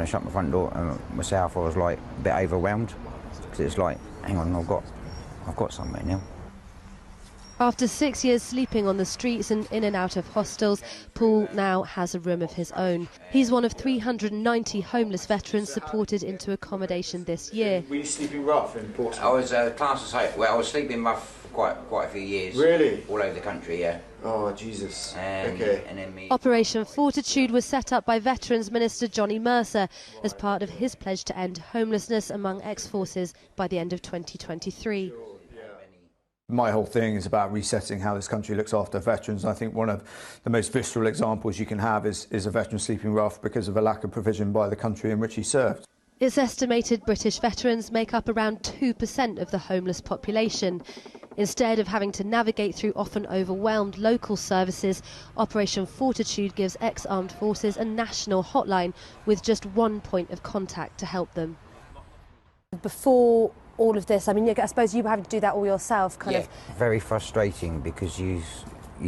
I shut my front door and myself, I was like a bit overwhelmed, because it's like, hang on, I've got somewhere now. After 6 years sleeping on the streets and in and out of hostels, Paul now has a room of his own. He's one of 390 homeless veterans supported into accommodation this year. Were you sleeping rough in Portsmouth? I was I was sleeping rough quite a few years. Really? All over the country, yeah. Oh, Jesus. Okay. And then Operation Fortitude was set up by Veterans Minister Johnny Mercer as part of his pledge to end homelessness among ex-forces by the end of 2023. My whole thing is about resetting how this country looks after veterans. I think one of the most visceral examples you can have is a veteran sleeping rough because of a lack of provision by the country in which he served. It's estimated British veterans make up around 2% of the homeless population. Instead of having to navigate through often overwhelmed local services, Operation Fortitude gives ex-armed forces a national hotline with just one point of contact to help them. Before all of this, I mean, I suppose you were having to do that all yourself, kind of. Very frustrating, because you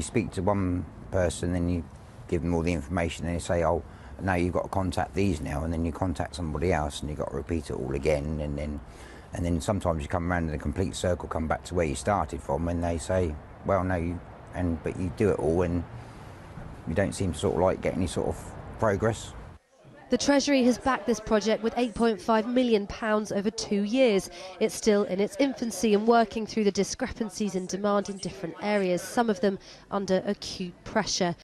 speak to one person, then you give them all the information, and they say, oh, now you've got to contact these now, and then you contact somebody else, and you've got to repeat it all again, and then sometimes you come around in a complete circle, come back to where you started from, and they say, well, no, but you do it all, and you don't seem to sort of like get any sort of progress. The Treasury has backed this project with £8.5 million over 2 years. It's still in its infancy and working through the discrepancies in demand in different areas, some of them under acute pressure.